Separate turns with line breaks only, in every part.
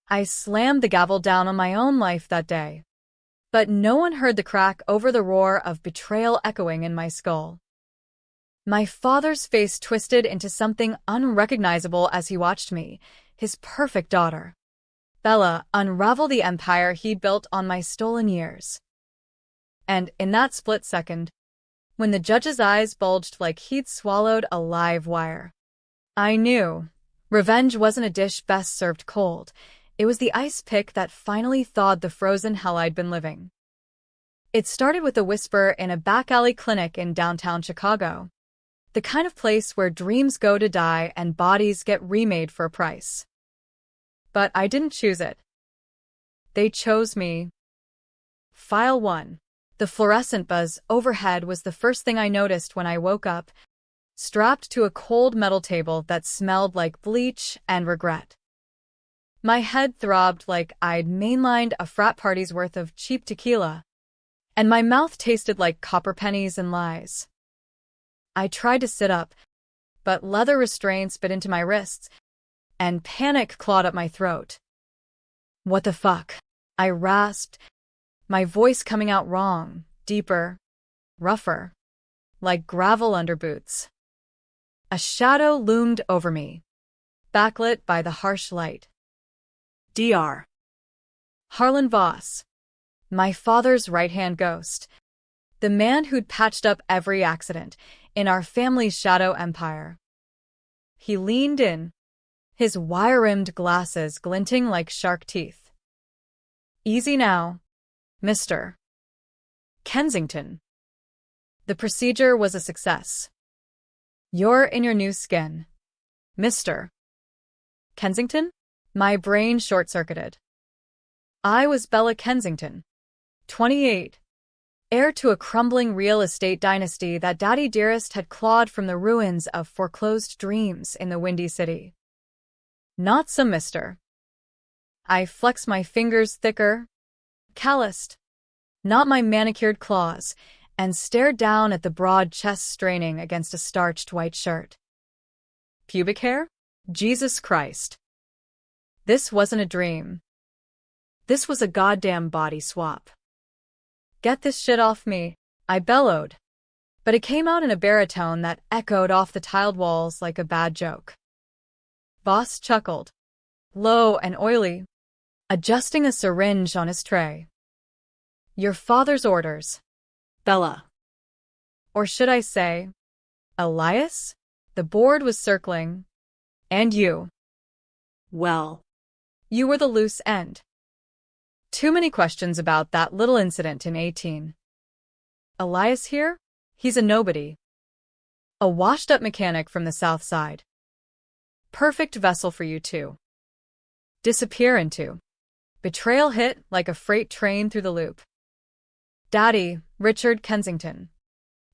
I slammed the gavel down on my own life that day. But no one heard the crack over the roar of betrayal echoing in my skull. My father's face twisted into something unrecognizable as he watched me, his perfect daughter, Bella, unravel the empire he'd built on my stolen years. And in that split second, when the judge's eyes bulged like he'd swallowed a live wire, I knew revenge wasn't a dish best served cold. It was the ice pick that finally thawed the frozen hell I'd been living. It started with a whisper in a back alley clinic in downtown Chicago, the kind of place where dreams go to die and bodies get remade for a price. But I didn't choose it. They chose me. File 1. The fluorescent buzz overhead was the first thing I noticed when I woke up, strapped to a cold metal table that smelled like bleach and regret. My head throbbed like I'd mainlined a frat party's worth of cheap tequila, and my mouth tasted like copper pennies and lies. I tried to sit up, but leather restraints bit into my wrists, and panic clawed up my throat. What the fuck? I rasped, my voice coming out wrong, deeper, rougher, like gravel under boots. A shadow loomed over me, backlit by the harsh light. Dr. Harlan Voss, my father's right-hand ghost, the man who'd patched up every accident in our family's shadow empire. He leaned in, his wire-rimmed glasses glinting like shark teeth. Easy now, Mr. Kensington. The procedure was a success. You're in your new skin, Mr. Kensington? My brain short-circuited. I was Bella Kensington, 28, heir to a crumbling real estate dynasty that Daddy Dearest had clawed from the ruins of foreclosed dreams in the Windy City. Not some Mr. I flexed my fingers thicker, calloused, not my manicured claws, and stared down at the broad chest straining against a starched white shirt. Pubic hair? Jesus Christ. This wasn't a dream. This was a goddamn body swap. Get this shit off me, I bellowed, but it came out in a baritone that echoed off the tiled walls like a bad joke. Boss chuckled, low and oily, adjusting a syringe on his tray. Your father's orders, Bella. Or should I say, Elias? The board was circling. And you. Well, you were the loose end. Too many questions about that little incident in 18. Elias here? He's a nobody. A washed-up mechanic from the South Side. Perfect vessel for you to disappear into. Betrayal hit like a freight train through the loop. Daddy, Richard Kensington,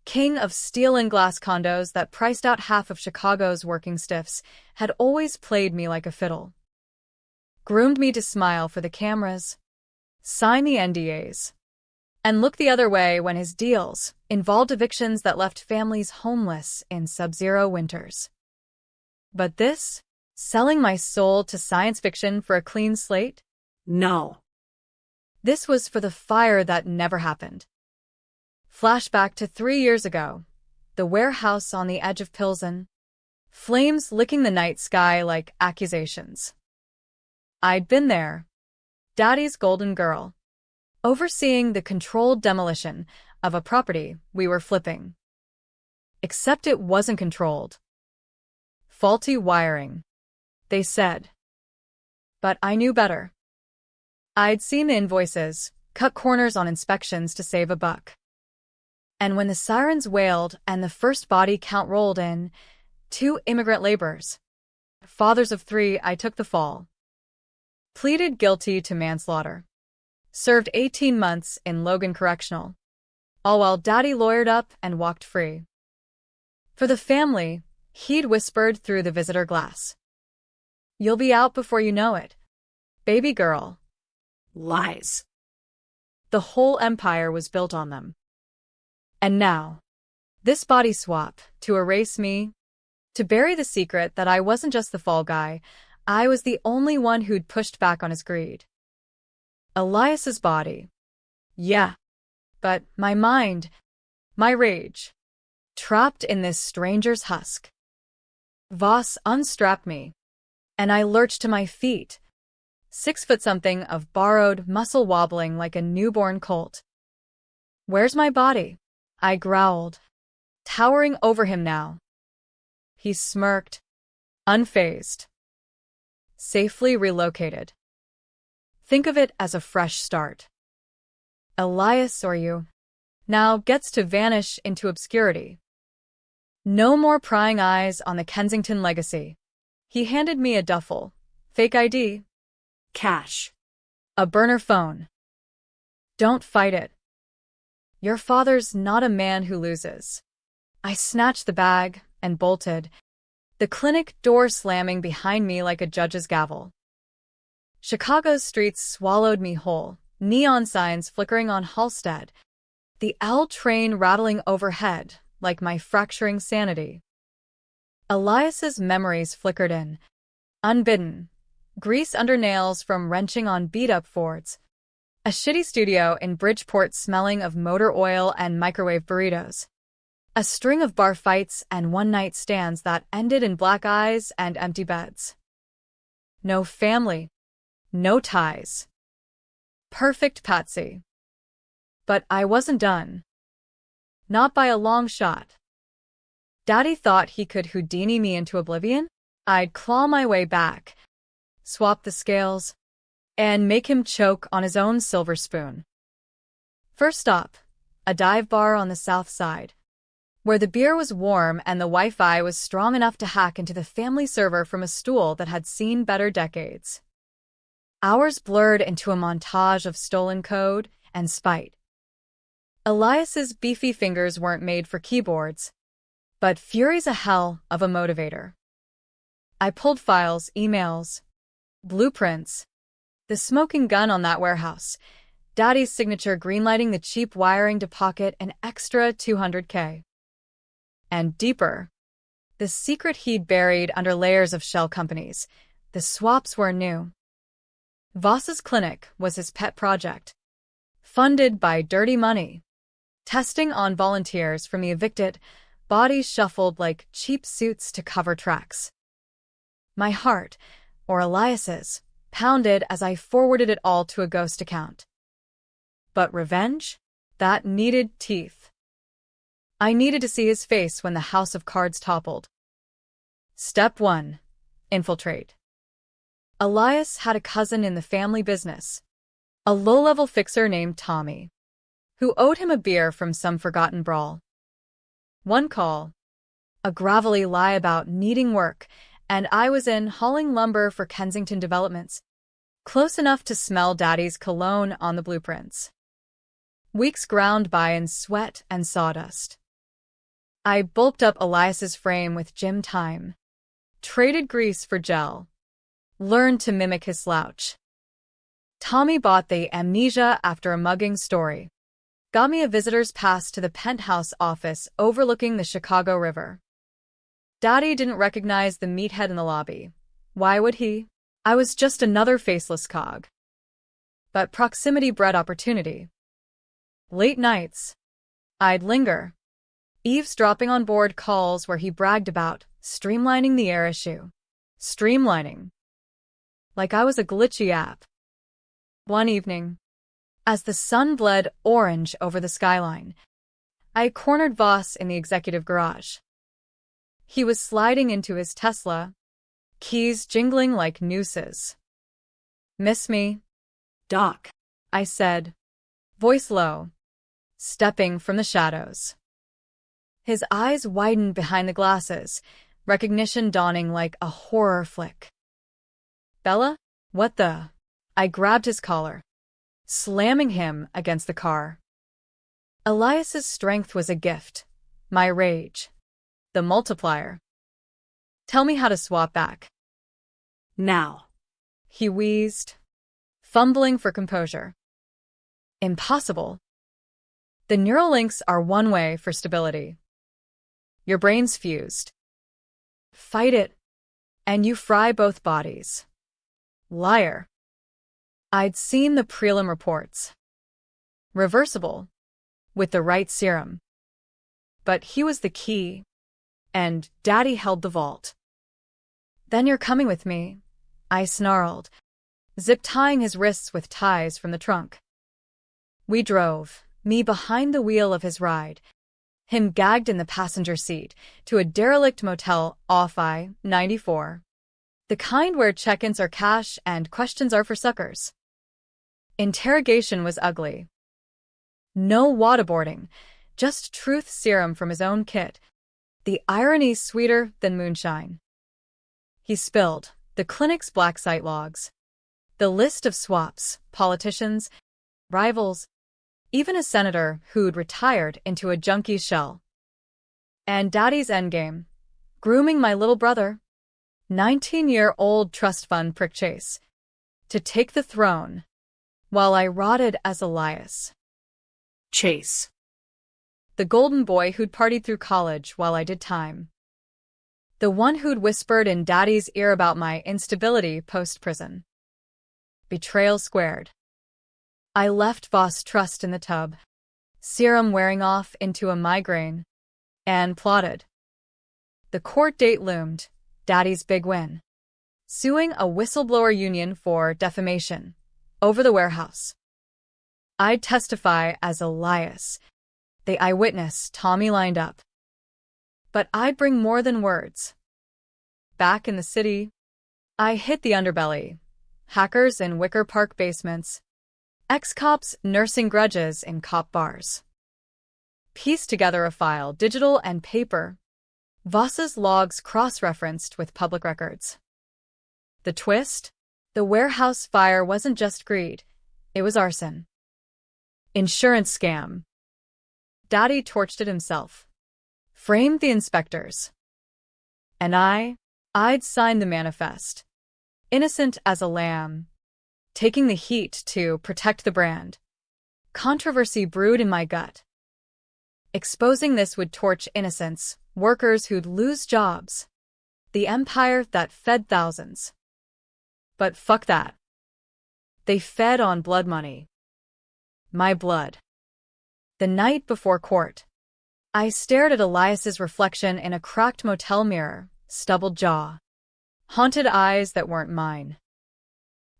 king of steel and glass condos that priced out half of Chicago's working stiffs, had always played me like a fiddle. Groomed me to smile for the cameras, sign the NDAs, and look the other way when his deals involved evictions that left families homeless in sub-zero winters. But this, selling my soul to science fiction for a clean slate? No. This was for the fire that never happened. Flashback to 3 years ago, the warehouse on the edge of Pilsen, flames licking the night sky like accusations. I'd been there, Daddy's golden girl, overseeing the controlled demolition of a property we were flipping. Except it wasn't controlled. Faulty wiring, they said. But I knew better. I'd seen the invoices, cut corners on inspections to save a buck. And when the sirens wailed and the first body count rolled in, 2 immigrant laborers, fathers of 3, I took the fall. Pleaded guilty to manslaughter. Served 18 months in Logan Correctional. All while Daddy lawyered up and walked free. For the family, he'd whispered through the visitor glass. You'll be out before you know it, baby girl. Lies. The whole empire was built on them. And now, this body swap, to erase me, to bury the secret that I wasn't just the fall guy, I was the only one who'd pushed back on his greed. Elias's body. Yeah. But my mind, my rage, trapped in this stranger's husk. Voss unstrapped me, and I lurched to my feet, 6 foot something of borrowed muscle wobbling like a newborn colt. Where's my body? I growled, towering over him now. He smirked, unfazed. Safely relocated. Think of it as a fresh start. Elias, or you, now gets to vanish into obscurity. No more prying eyes on the Kensington legacy. He handed me a duffel, fake ID, cash, a burner phone. Don't fight it. Your father's not a man who loses. I snatched the bag and bolted, the clinic door slamming behind me like a judge's gavel. Chicago's streets swallowed me whole, neon signs flickering on Halsted, the L train rattling overhead like my fracturing sanity. Elias's memories flickered in, unbidden, grease under nails from wrenching on beat-up Fords, a shitty studio in Bridgeport smelling of motor oil and microwave burritos, a string of bar fights and one-night stands that ended in black eyes and empty beds. No family, no ties. Perfect Patsy. But I wasn't done. Not by a long shot. Daddy thought he could Houdini me into oblivion? I'd claw my way back, swap the scales, and make him choke on his own silver spoon. First stop, a dive bar on the south side, where the beer was warm and the Wi-Fi was strong enough to hack into the family server from a stool that had seen better decades. Hours blurred into a montage of stolen code and spite. Elias's beefy fingers weren't made for keyboards, but fury's a hell of a motivator. I pulled files, emails, blueprints, the smoking gun on that warehouse, Daddy's signature greenlighting the cheap wiring to pocket an extra $200K. And deeper, the secret he'd buried under layers of shell companies. The swaps were new. Voss's clinic was his pet project, funded by dirty money. Testing on volunteers from the evicted, bodies shuffled like cheap suits to cover tracks. My heart, or Elias's, pounded as I forwarded it all to a ghost account. But revenge? That needed teeth. I needed to see his face when the house of cards toppled. Step 1. Infiltrate. Elias had a cousin in the family business, a low-level fixer named Tommy, who owed him a beer from some forgotten brawl. One call, a gravelly lie about needing work, and I was in hauling lumber for Kensington developments, close enough to smell Daddy's cologne on the blueprints. Weeks ground by in sweat and sawdust. I bulked up Elias's frame with gym time, traded grease for gel, learned to mimic his slouch. Tommy bought the amnesia after a mugging story, got me a visitor's pass to the penthouse office overlooking the Chicago River. Daddy didn't recognize the meathead in the lobby. Why would he? I was just another faceless cog. But proximity bred opportunity. Late nights, I'd linger, eavesdropping on board calls where he bragged about streamlining the air issue. Streamlining. Like I was a glitchy app. One evening, as the sun bled orange over the skyline, I cornered Voss in the executive garage. He was sliding into his Tesla, keys jingling like nooses. "Miss me, Doc?" I said, voice low, stepping from the shadows. His eyes widened behind the glasses, recognition dawning like a horror flick. "Bella? What the?" I grabbed his collar, slamming him against the car. Elias's strength was a gift, my rage, the multiplier. "Tell me how to swap back." "Now," he wheezed, fumbling for composure. "Impossible. The neural links are one way for stability. Your brain's fused. Fight it, And you fry both bodies. Liar. I'd seen the prelim reports. Reversible. With the right serum. But he was the key. And Daddy held the vault. Then you're coming with me, I snarled, zip-tying his wrists with ties from the trunk. We drove, me behind the wheel of his ride, him gagged in the passenger seat, to a derelict motel off I-94. The kind where check-ins are cash and questions are for suckers. Interrogation was ugly. No waterboarding, just truth serum from his own kit. The irony sweeter than moonshine. He spilled the clinic's black site logs, the list of swaps, politicians, rivals, even a senator who'd retired into a junkie's shell. And Daddy's endgame, grooming my little brother, 19-year-old trust fund prick chase, to take the throne, while I rotted as Elias. Chase. The golden boy who'd partied through college while I did time. The one who'd whispered in Daddy's ear about my instability post-prison. Betrayal squared. I left Voss Trust in the tub, serum wearing off into a migraine, and plotted. The court date loomed, Daddy's big win. Suing a whistleblower union for defamation, over the warehouse. I'd testify as Elias, the eyewitness Tommy lined up. But I'd bring more than words. Back in the city, I hit the underbelly. Hackers in Wicker Park basements. Ex-cops nursing grudges in cop bars. Pieced together a file, digital and paper. Voss's logs cross-referenced with public records. The twist? The warehouse fire wasn't just greed. It was arson. Insurance scam. Daddy torched it himself. Framed the inspectors. And I'd signed the manifest. Innocent as a lamb. Taking the heat to protect the brand. Controversy brewed in my gut. Exposing this would torch innocents, workers who'd lose jobs. The empire that fed thousands. But fuck that. They fed on blood money. My blood. The night before court, I stared at Elias's reflection in a cracked motel mirror, stubbled jaw. Haunted eyes that weren't mine.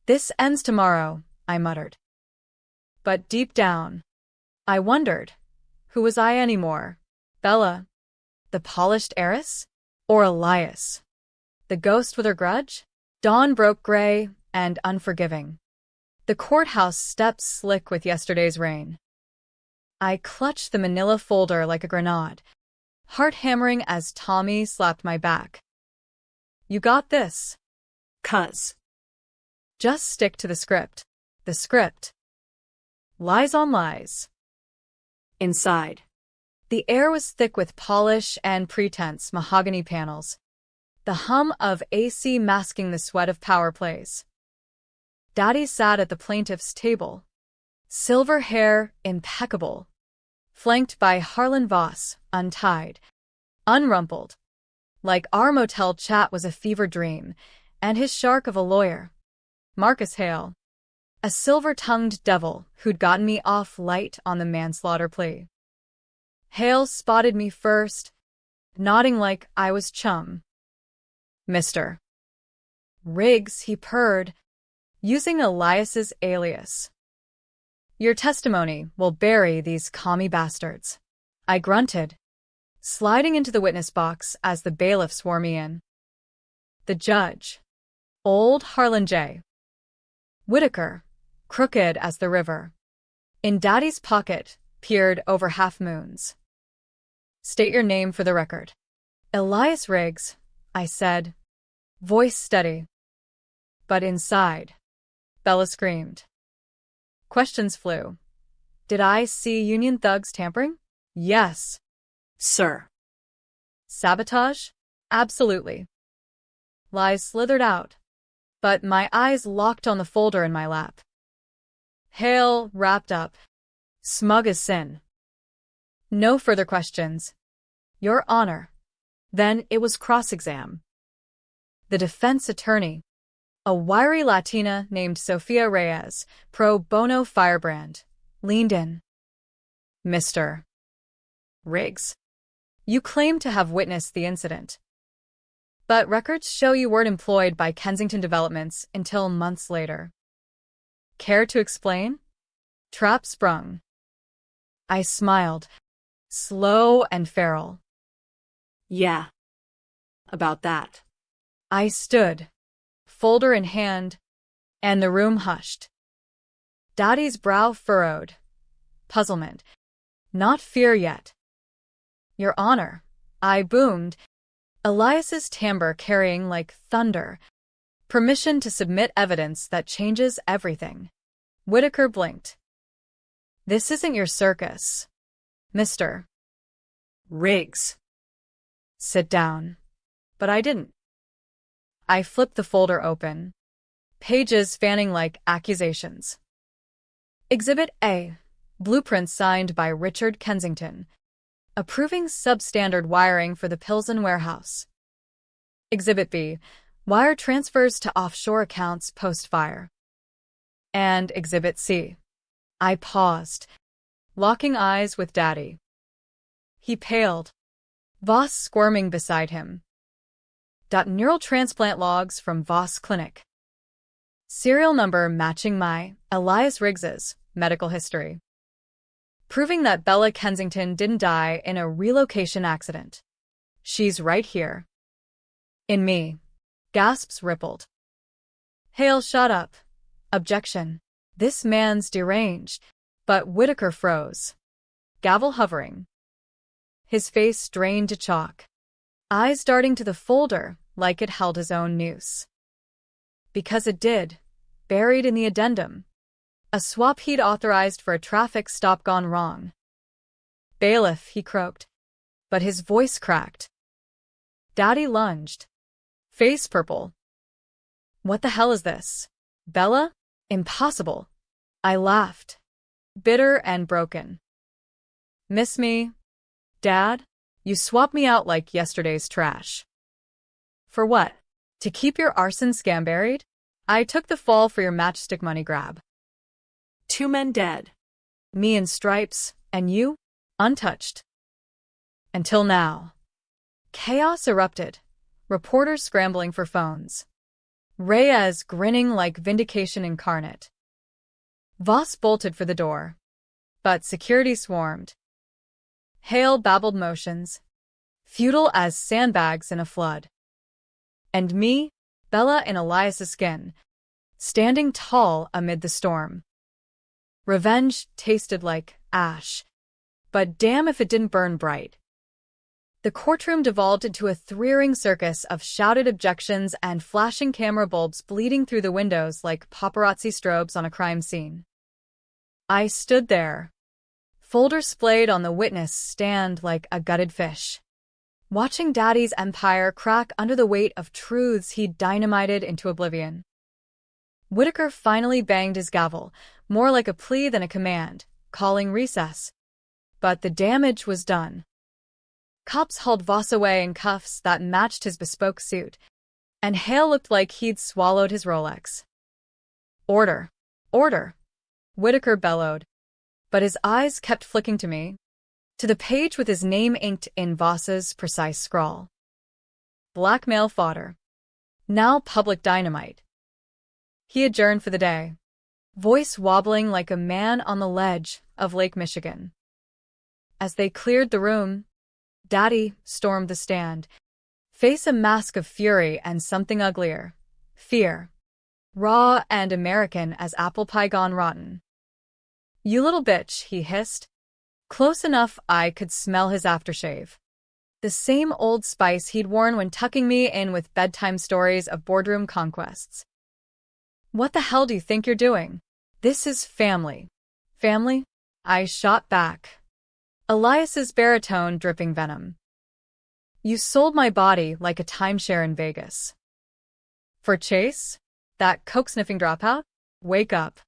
This ends tomorrow, I muttered. But deep down, I wondered, who was I anymore? Bella, the polished heiress? Or Elias, the ghost with her grudge? Dawn broke gray and unforgiving. The courthouse steps slick with yesterday's rain. I clutched the manila folder like a grenade, heart hammering as Tommy slapped my back. You got this. Cuz. Just stick to the script. The script. Lies on lies. Inside. The air was thick with polish and pretense mahogany panels. The hum of AC masking the sweat of power plays. Daddy sat at the plaintiff's table. Silver hair impeccable. Flanked by Harlan Voss, untied. Unrumpled. Like our motel chat was a fever dream, and his shark of a lawyer. Marcus Hale. A silver-tongued devil who'd gotten me off light on the manslaughter plea. Hale spotted me first, nodding like I was chum. Mr. Riggs, he purred, using Elias's alias. Your testimony will bury these commie bastards. I grunted, sliding into the witness box as the bailiff swore me in. The judge. Old Harlan J. Whitaker, crooked as the river. In Daddy's pocket, peered over half-moons. State your name for the record. Elias Riggs, I said, voice steady. But inside, Bella screamed. Questions flew. Did I see Union thugs tampering? Yes, sir. Sabotage? Absolutely. Lies slithered out, but my eyes locked on the folder in my lap. Hale wrapped up, smug as sin. No further questions. Your Honor. Then it was cross-exam. The defense attorney, a wiry Latina named Sofia Reyes, pro bono firebrand, leaned in. Mr. Riggs, you claim to have witnessed the incident, but records show you weren't employed by Kensington Developments until months later. Care to explain? Trap sprung. I smiled, slow and feral.
Yeah, about that.
I stood, folder in hand, and the room hushed. Daddy's brow furrowed. Puzzlement. Not fear yet. Your Honor, I boomed, Elias's timbre carrying like thunder. Permission to submit evidence that changes everything. Whitaker blinked. This isn't your circus, Mr.
Riggs.
Sit down. But I didn't. I flipped the folder open, pages fanning like accusations. Exhibit A, blueprint signed by Richard Kensington, approving substandard wiring for the Pilsen warehouse. Exhibit B, wire transfers to offshore accounts post-fire. And Exhibit C. I paused, locking eyes with Daddy. He paled, Voss squirming beside him. Neural transplant logs from Voss Clinic. Serial number matching my, Elias Riggs's, medical history. Proving that Bella Kensington didn't die in a relocation accident. She's right here. In me. Gasps rippled. Hale, shut up. Objection. This man's deranged. But Whitaker froze. Gavel hovering. His face drained to chalk. Eyes darting to the folder like it held his own noose. Because it did. Buried in the addendum. A swap he'd authorized for a traffic stop gone wrong. Bailiff, he croaked. But his voice cracked. Daddy lunged. Face purple. What the hell is this? Bella? Impossible. I laughed. Bitter and broken. Miss me? Dad? You swapped me out like yesterday's trash. For what? To keep your arson scam buried? I took the fall for your matchstick money grab.
2 men dead.
Me in stripes, and you? Untouched. Until now. Chaos erupted. Reporters scrambling for phones. Reyes grinning like vindication incarnate. Voss bolted for the door. But security swarmed. Hale babbled motions. Futile as sandbags in a flood. And me, Bella in Elias's skin, standing tall amid the storm. Revenge tasted like ash. But damn if it didn't burn bright. The courtroom devolved into a threering circus of shouted objections and flashing camera bulbs bleeding through the windows like paparazzi strobes on a crime scene. I stood there, folder splayed on the witness stand like a gutted fish, watching Daddy's empire crack under the weight of truths he'd dynamited into oblivion. Whitaker finally banged his gavel, more like a plea than a command, calling recess. But the damage was done. Cops hauled Voss away in cuffs that matched his bespoke suit, and Hale looked like he'd swallowed his Rolex. Order! Order! Whitaker bellowed, but his eyes kept flicking to me, to the page with his name inked in Voss's precise scrawl. Blackmail fodder. Now public dynamite. He adjourned for the day, voice wobbling like a man on the ledge of Lake Michigan. As they cleared the room, Daddy stormed the stand, face a mask of fury and something uglier, fear, raw and American as apple pie gone rotten. You little bitch, he hissed, close enough I could smell his aftershave. The same old spice he'd worn when tucking me in with bedtime stories of boardroom conquests. What the hell do you think you're doing? This is family. Family? I shot back. Elias's baritone dripping venom. You sold my body like a timeshare in Vegas. For Chase? That coke-sniffing dropout? Wake up.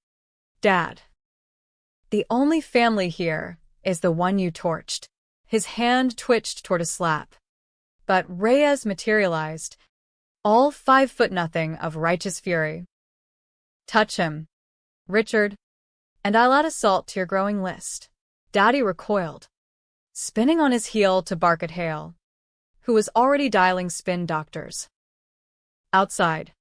Dad. The only family here is the one you torched. His hand twitched toward a slap. But Reyes materialized, all 5'0" of righteous fury. Touch him, Richard, and I'll add assault to your growing list. Daddy recoiled, spinning on his heel to bark at Hale, who was already dialing spin doctors. Outside,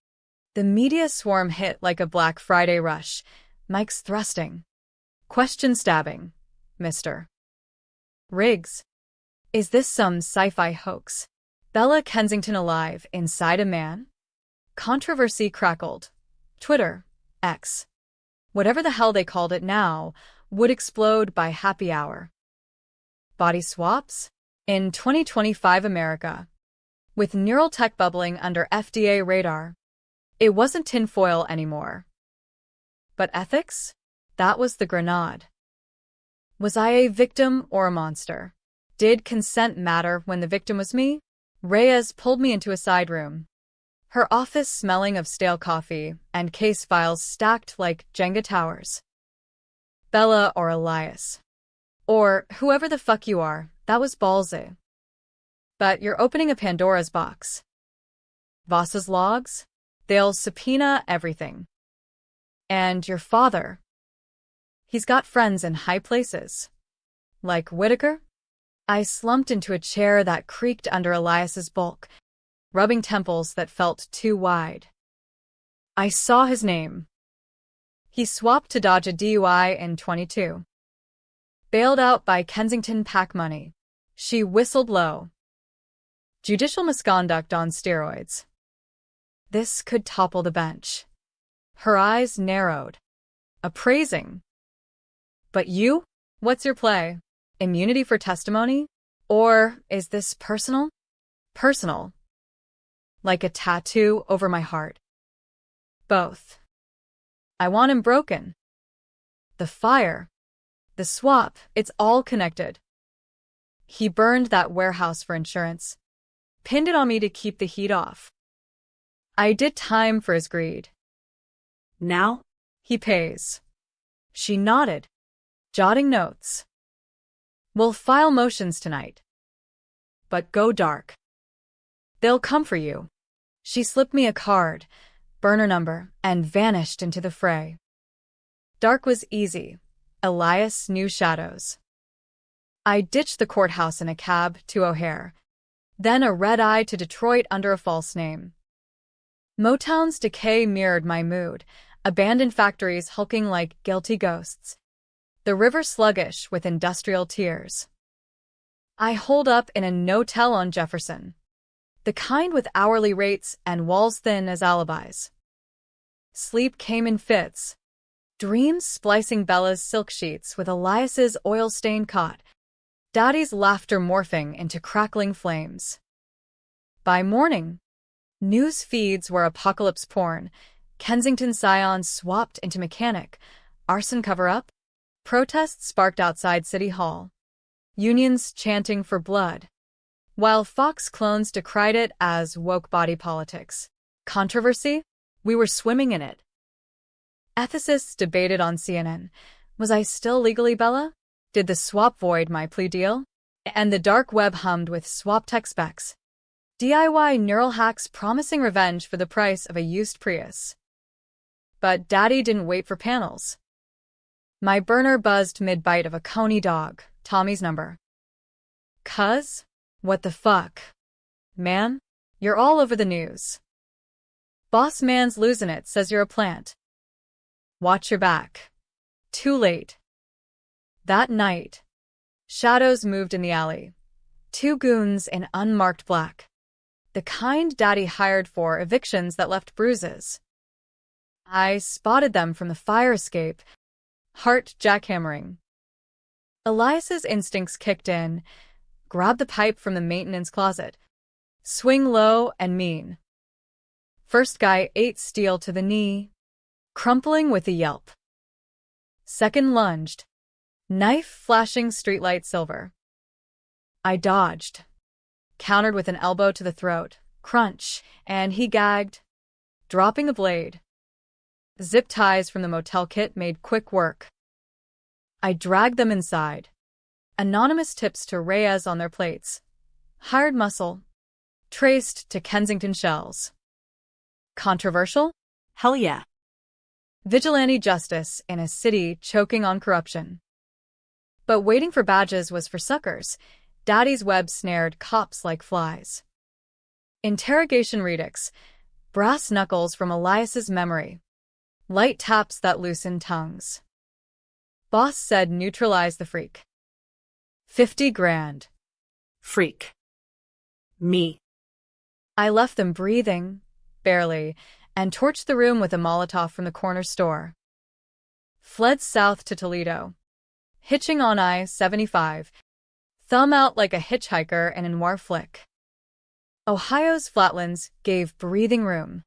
the media swarm hit like a Black Friday rush, mics thrusting. Question stabbing, Mr. Riggs. Is this some sci-fi hoax? Bella Kensington alive inside a man? Controversy crackled. Twitter, X, whatever the hell they called it now, would explode by happy hour. Body swaps? In 2025 America, with neural tech bubbling under FDA radar, it wasn't tinfoil anymore. But ethics? That was the grenade. Was I a victim or a monster? Did consent matter when the victim was me? Reyes pulled me into a side room, her office smelling of stale coffee and case files stacked like Jenga towers. Bella or Elias, or whoever the fuck you are, that was ballsy. But you're opening a Pandora's box. Voss's logs? They'll subpoena everything. And your father? He's got friends in high places. Like Whitaker? I slumped into a chair that creaked under Elias's bulk, rubbing temples that felt too wide. I saw his name. He swapped to dodge a DUI in 22. Bailed out by Kensington PAC money. She whistled low. Judicial misconduct on steroids. This could topple the bench. Her eyes narrowed. Appraising. But you? What's your play? Immunity for testimony? Or is this personal? Personal. Like a tattoo over my heart. Both. I want him broken. The fire. The swap, it's all connected. He burned that warehouse for insurance. Pinned it on me to keep the heat off. I did time for his greed.
Now?
He pays. She nodded, jotting notes. We'll file motions tonight. But go dark. They'll come for you. She slipped me a card, burner number, and vanished into the fray. Dark was easy. Elias knew shadows. I ditched the courthouse in a cab to O'Hare, then a red-eye to Detroit under a false name. Motown's decay mirrored my mood, abandoned factories hulking like guilty ghosts. The river sluggish with industrial tears. I holed up in a no-tell on Jefferson, the kind with hourly rates and walls thin as alibis. Sleep came in fits, dreams splicing Bella's silk sheets with Elias's oil-stained cot, Daddy's laughter morphing into crackling flames. By morning, news feeds were apocalypse porn, Kensington Scion swapped into mechanic, arson cover-up, protests sparked outside City Hall, unions chanting for blood, while Fox clones decried it as woke body politics. Controversy? We were swimming in it. Ethicists debated on CNN. Was I still legally Bella? Did the swap void my plea deal? And the dark web hummed with swap tech specs. DIY neural hacks promising revenge for the price of a used Prius. But Daddy didn't wait for panels. My burner buzzed mid-bite of a Coney dog, Tommy's number. Cuz? What the fuck? Man, you're all over the news. Boss man's losing it, says you're a plant. Watch your back. Too late. That night, shadows moved in the alley. Two goons in unmarked black. The kind Daddy hired for evictions that left bruises. I spotted them from the fire escape, heart jackhammering. Elias's instincts kicked in, grab the pipe from the maintenance closet, swing low and mean. First guy ate steel to the knee, crumpling with a yelp. Second lunged, knife flashing streetlight silver. I dodged, countered with an elbow to the throat, crunch, and he gagged, dropping the blade. Zip ties from the motel kit made quick work. I dragged them inside. Anonymous tips to Reyes on their plates. Hired muscle. Traced to Kensington shells. Controversial?
Hell yeah.
Vigilante justice in a city choking on corruption. But waiting for badges was for suckers. Daddy's web snared cops like flies. Interrogation redux. Brass knuckles from Elias's memory. Light taps that loosen tongues. Boss said neutralize the freak. 50 grand.
Freak. Me.
I left them breathing, barely, and torched the room with a Molotov from the corner store. Fled south to Toledo. Hitching on I-75. Thumb out like a hitchhiker in a noir flick. Ohio's flatlands gave breathing room.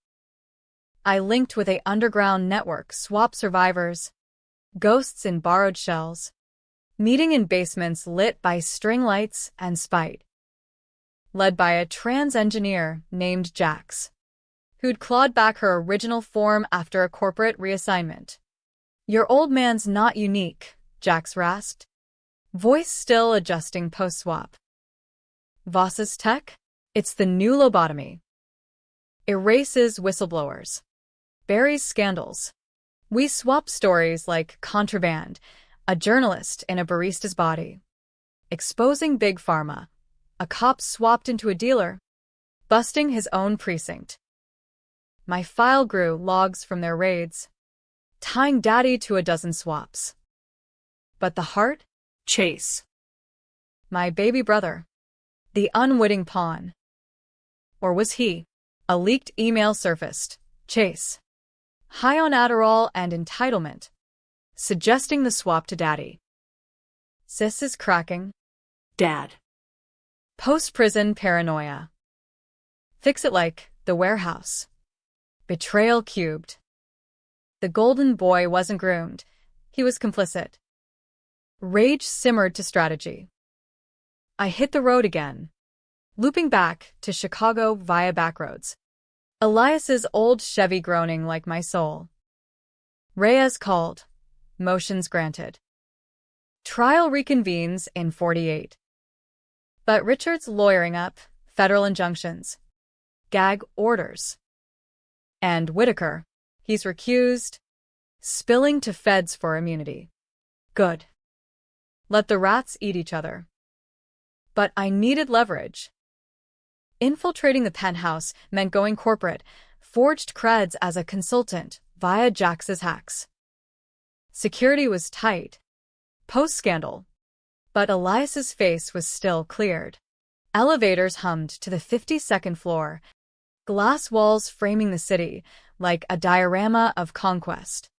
I linked with a underground network, swap survivors, ghosts in borrowed shells, meeting in basements lit by string lights and spite. Led by a trans engineer named Jax, who'd clawed back her original form after a corporate reassignment. Your old man's not unique, Jax rasped, voice still adjusting post-swap. Voss's tech? It's the new lobotomy. Erases whistleblowers. Buries scandals. We swap stories like contraband, a journalist in a barista's body. Exposing Big Pharma. A cop swapped into a dealer, busting his own precinct. My file grew logs from their raids, tying Daddy to a dozen swaps. But the heart?
Chase.
My baby brother. The unwitting pawn. Or was he? A leaked email surfaced. Chase. High on Adderall and entitlement. Suggesting the swap to Daddy. Sis is cracking.
Dad.
Post-prison paranoia. Fix it like The Warehouse. Betrayal cubed. The golden boy wasn't groomed. He was complicit. Rage simmered to strategy. I hit the road again, looping back to Chicago via backroads. Elias's old Chevy groaning like my soul. Reyes called. Motions granted. Trial reconvenes in 48. But Richard's lawyering up, federal injunctions, gag orders. And Whitaker, he's recused, spilling to feds for immunity. Good. Let the rats eat each other. But I needed leverage. Infiltrating the penthouse meant going corporate, forged creds as a consultant via Jax's hacks. Security was tight. Post-scandal. But Elias's face was still cleared. Elevators hummed to the 52nd floor, glass walls framing the city like a diorama of conquest.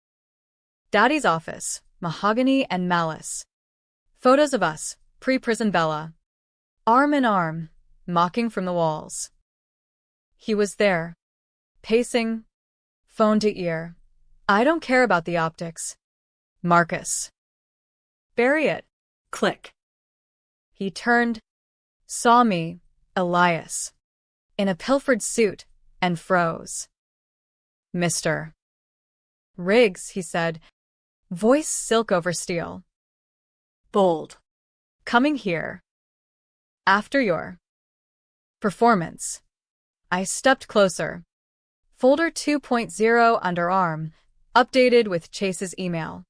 Daddy's office, mahogany and malice. Photos of us, pre-prison Bella. Arm in arm, mocking from the walls. He was there, pacing, phone to ear. I don't care about the optics. Marcus. Bury it.
Click.
He turned, saw me, Elias, in a pilfered suit, and froze. Mr. Riggs, he said, voice silk over steel.
Bold.
Coming here. After your performance. I stepped closer. Folder 2.0 underarm, updated with Chase's email.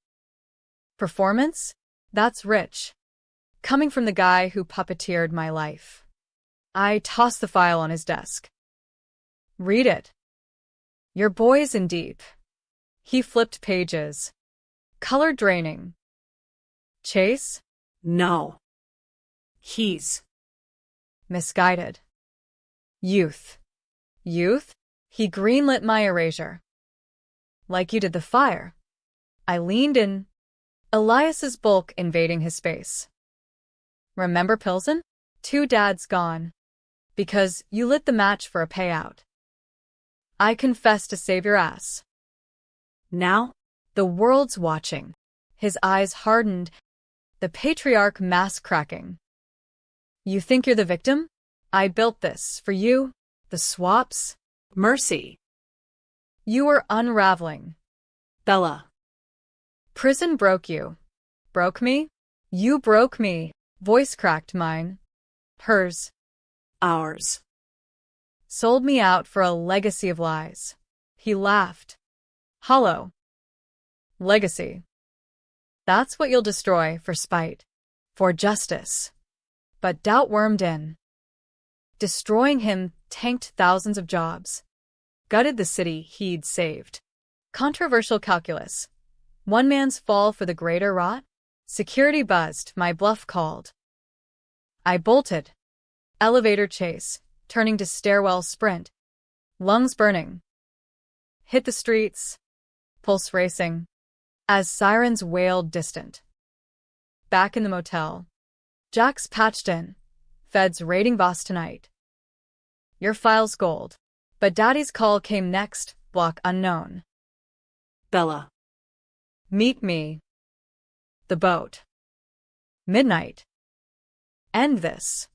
Performance? That's rich. Coming from the guy who puppeteered my life. I tossed the file on his desk. Read it. Your boy's in deep. He flipped pages. Color draining. Chase?
No. He's
misguided. Youth. Youth? He greenlit my erasure. Like you did the fire. I leaned in. Elias's bulk invading his space. Remember Pilsen? 2 dads gone. Because you lit the match for a payout. I confess to save your ass.
Now?
The world's watching. His eyes hardened. The patriarch mask cracking. You think you're the victim? I built this for you. The swaps.
Mercy.
You were unraveling.
Bella.
Prison broke you. Broke me? You broke me. Voice cracked mine. Hers.
Ours.
Sold me out for a legacy of lies. He laughed. Hollow. Legacy. That's what you'll destroy for spite. For justice. But doubt wormed in. Destroying him tanked thousands of jobs. Gutted the city he'd saved. Controversial calculus. One man's fall for the greater rot? Security buzzed, my bluff called. I bolted. Elevator chase, turning to stairwell sprint. Lungs burning. Hit the streets. Pulse racing. As sirens wailed distant. Back in the motel. Jack's patched in. Feds raiding boss tonight. Your file's gold. But Daddy's call came next, block unknown.
Bella.
Meet me. The boat. Midnight. End this.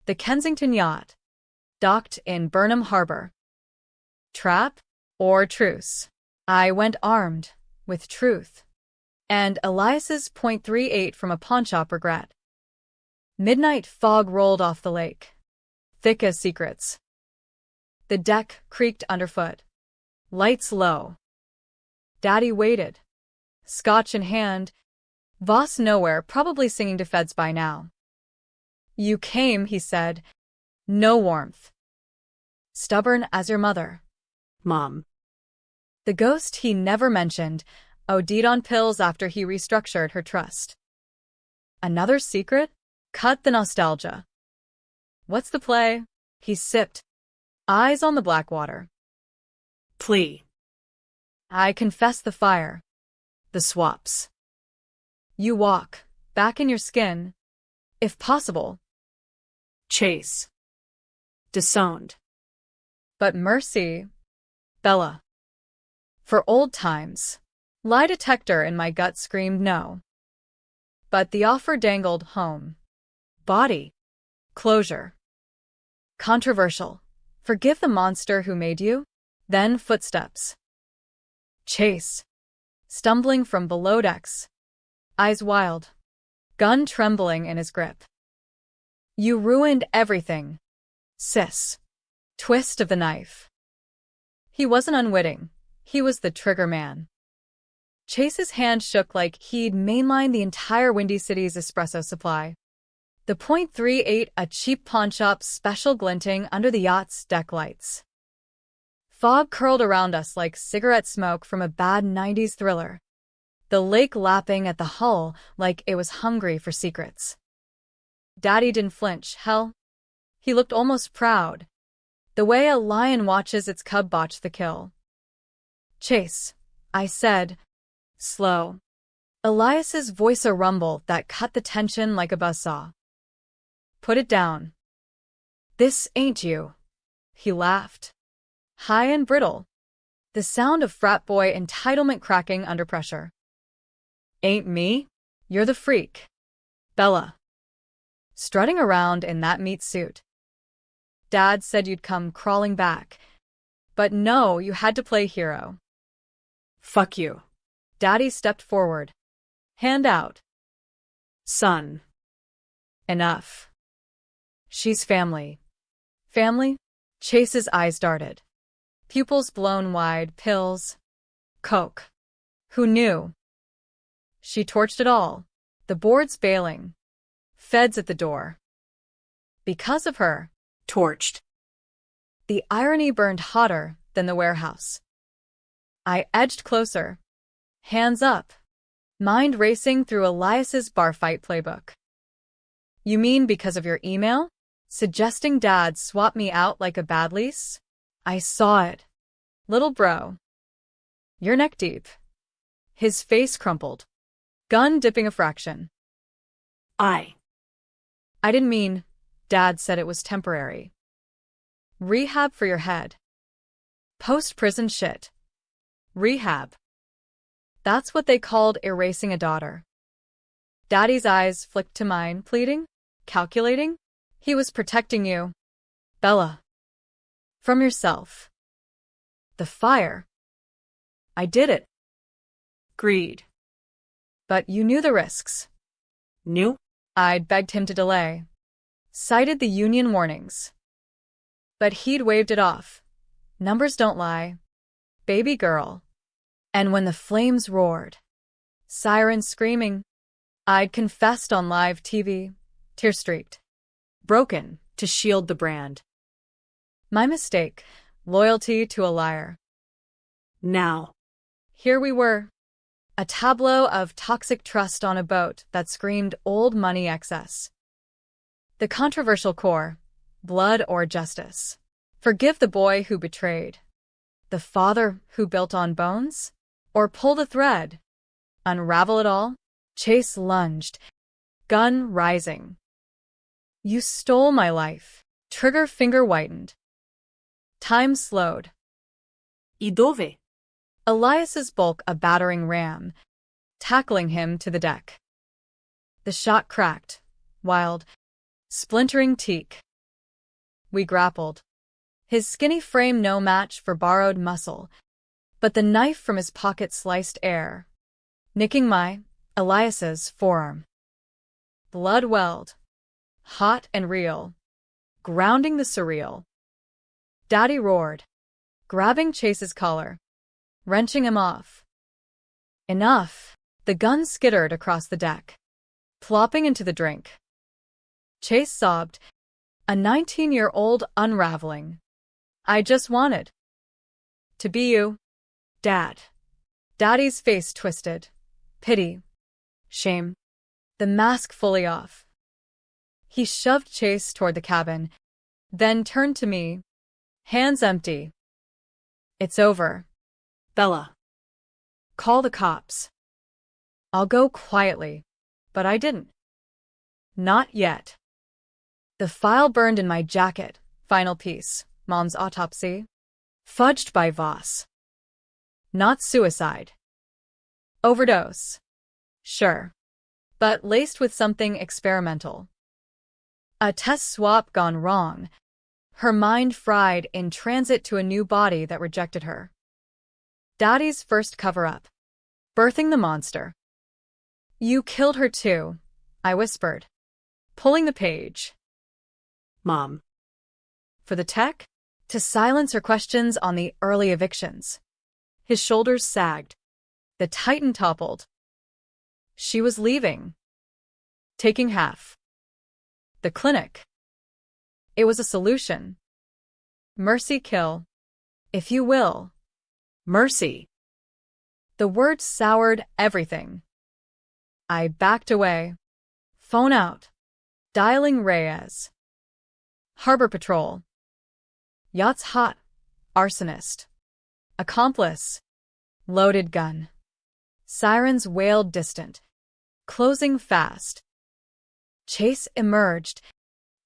The Kensington yacht. Docked in Burnham Harbor. Trap or truce? I went armed, with truth. And Elias's .38 from a pawnshop regret. Midnight fog rolled off the lake. Thick as secrets. The deck creaked underfoot. Lights low. Daddy waited. Scotch in hand. Voss nowhere, probably singing to feds by now. You came, he said. No warmth. Stubborn as your mother.
Mom.
The ghost he never mentioned, OD'd on pills after he restructured her trust. Another secret? Cut the nostalgia. What's the play? He sipped. Eyes on the black water.
Plea.
I confess the fire. The swaps. You walk, back in your skin. If possible.
Chase. Disowned.
But mercy. Bella. For old times. Lie detector in my gut screamed no. But the offer dangled home. Body. Closure. Controversial. Forgive the monster who made you? Then footsteps. Chase. Stumbling from below decks. Eyes wild. Gun trembling in his grip. You ruined everything. Sis. Twist of the knife. He wasn't unwitting. He was the trigger man. Chase's hand shook like he'd mainlined the entire Windy City's espresso supply. The .38, a cheap pawnshop special glinting under the yacht's deck lights. Fog curled around us like cigarette smoke from a bad 90s thriller. The lake lapping at the hull like it was hungry for secrets. Daddy didn't flinch, hell. He looked almost proud. The way a lion watches its cub botch the kill. Chase, I said. Slow. Elias's voice a rumble that cut the tension like a buzzsaw. Put it down. This ain't you. He laughed. High and brittle. The sound of frat boy entitlement cracking under pressure. Ain't me? You're the freak. Bella. Strutting around in that meat suit. Dad said you'd come crawling back. But no, you had to play hero.
Fuck you.
Daddy stepped forward. Hand out.
Son.
Enough. She's family. Family? Chase's eyes darted. Pupils blown wide, pills. Coke. Who knew? She torched it all. The boards bailing. Feds at the door. Because of her.
Torched.
The irony burned hotter than the warehouse. I edged closer. Hands up. Mind racing through Elias's bar fight playbook. You mean because of your email? Suggesting Dad swap me out like a bad lease? I saw it. Little bro. You're neck deep. His face crumpled. Gun dipping a fraction. I didn't mean, Dad said it was temporary. Rehab for your head. Post-prison shit. Rehab. That's what they called erasing a daughter. Daddy's eyes flicked to mine, pleading, calculating. He was protecting you. Bella. From yourself. The fire. I did it.
Greed.
But you knew the risks.
Knew?
I'd begged him to delay. Cited the union warnings. But he'd waved it off. Numbers don't lie. baby girl. And when the flames roared, sirens screaming, I'd confessed on live TV, tear-streaked.
Broken to shield the brand.
My mistake, loyalty to a liar.
Now.
Here we were, a tableau of toxic trust on a boat that screamed old money excess. The controversial core, blood or justice. Forgive the boy who betrayed. The father who built on bones? Or pull the thread? Unravel it all? Chase lunged, gun rising. You stole my life. Trigger finger whitened. Time slowed.
I dove?
Elias's bulk a battering ram, tackling him to the deck. The shot cracked, wild, splintering teak. We grappled. His skinny frame no match for borrowed muscle, but the knife from his pocket sliced air, nicking my, Elias's, forearm. Blood welled, hot and real, grounding the surreal. Daddy roared, grabbing Chase's collar, wrenching him off. Enough! The gun skittered across the deck, plopping into the drink. Chase sobbed, a 19-year-old unraveling. I just wanted to be you, Dad. Daddy's face twisted. Pity. Shame. The mask fully off. He shoved Chase toward the cabin, then turned to me, hands empty. It's over.
Bella.
Call the cops. I'll go quietly, but I didn't. Not yet. The file burned in my jacket, final piece, Mom's autopsy. Fudged by Voss. Not suicide. Overdose. Sure. But laced with something experimental. A test swap gone wrong. Her mind fried in transit to a new body that rejected her. Daddy's first cover-up. Birthing the monster. You killed her too, I whispered, pulling the page.
Mom.
For the tech? To silence her questions on the early evictions. His shoulders sagged. The Titan toppled. She was leaving. Taking half. The clinic. It was a solution. Mercy kill. If you will.
Mercy.
The word soured everything. I backed away. Phone out. Dialing Reyes. Harbor Patrol. Yacht's hot. Arsonist. Accomplice. Loaded gun. Sirens wailed distant. Closing fast. Chase emerged,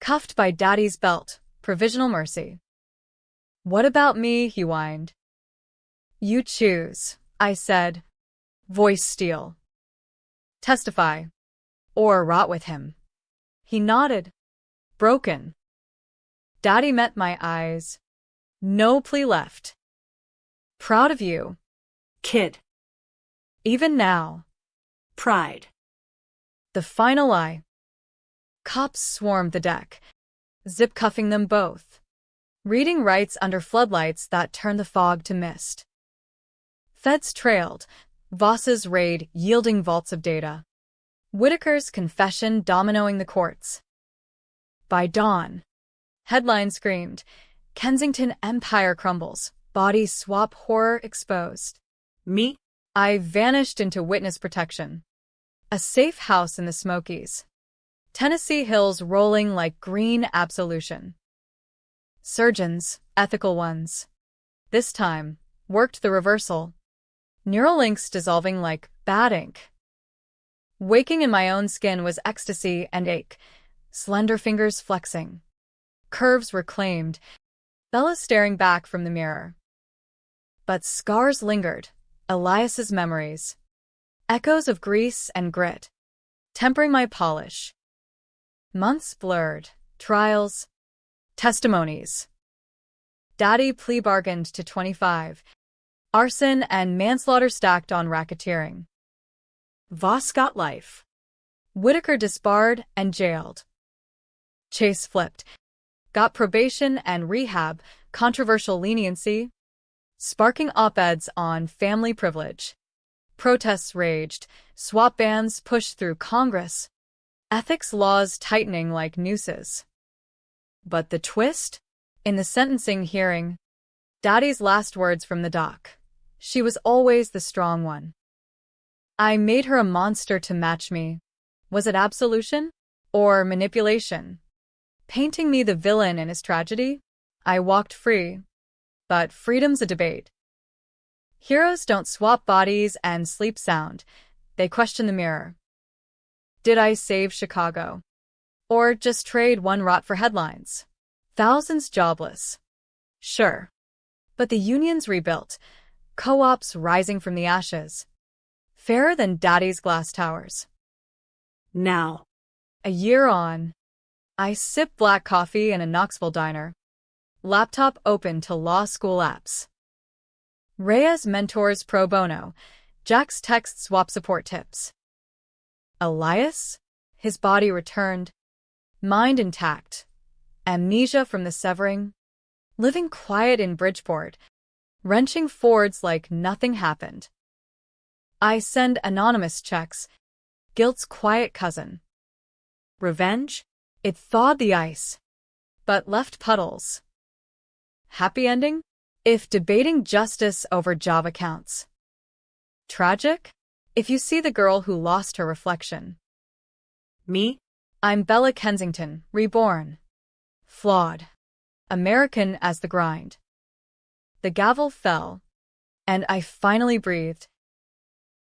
cuffed by Daddy's belt, provisional mercy. What about me, he whined. You choose, I said. Voice steel. Testify. Or rot with him. He nodded. Broken. Daddy met my eyes. No plea left. Proud of you.
Kid.
Even now.
Pride.
The final lie. Cops swarmed the deck, zip-cuffing them both. Reading rights under floodlights that turned the fog to mist. Feds trailed, Voss's raid yielding vaults of data. Whitaker's confession dominoing the courts. By dawn, headlines screamed, Kensington Empire crumbles, body swap horror exposed.
Me?
I vanished into witness protection. A safe house in the Smokies. Tennessee hills rolling like green absolution. Surgeons, ethical ones. This time, worked the reversal. Neural links dissolving like bad ink. Waking in my own skin was ecstasy and ache, slender fingers flexing. Curves reclaimed, Bella staring back from the mirror. But scars lingered, Elias's memories. Echoes of grease and grit, tempering my polish. Months blurred, trials, testimonies. Daddy plea bargained to 25. Arson and manslaughter stacked on racketeering.
Voss got life.
Whitaker disbarred and jailed. Chase flipped. Got probation and rehab, controversial leniency. sparking op-eds on family privilege. Protests raged, swap bans pushed through Congress, ethics laws tightening like nooses. But the twist? In the sentencing hearing, Daddy's last words from the dock. She was always the strong one. I made her a monster to match me. Was it absolution? Or manipulation? Painting me the villain in his tragedy? I walked free. But freedom's a debate. Heroes don't swap bodies and sleep sound. They question the mirror. Did I save Chicago? Or just trade one rot for headlines? Thousands jobless. Sure. But the unions rebuilt. Co-ops rising from the ashes. Fairer than Daddy's glass towers.
Now.
A year on, I sip black coffee in a Knoxville diner. Laptop open to law school apps. Reyes mentors pro bono. Jack's text swap support tips. Elias? His body returned. Mind intact. Amnesia from the severing. Living quiet in Bridgeport. Wrenching Fords like nothing happened. I send anonymous checks. Guilt's quiet cousin. Revenge? It thawed the ice, but left puddles. Happy ending? If debating justice over job accounts. Tragic? If you see the girl who lost her reflection.
Me?
I'm Bella Kensington, reborn. Flawed. American as the grind. The gavel fell, and I finally breathed.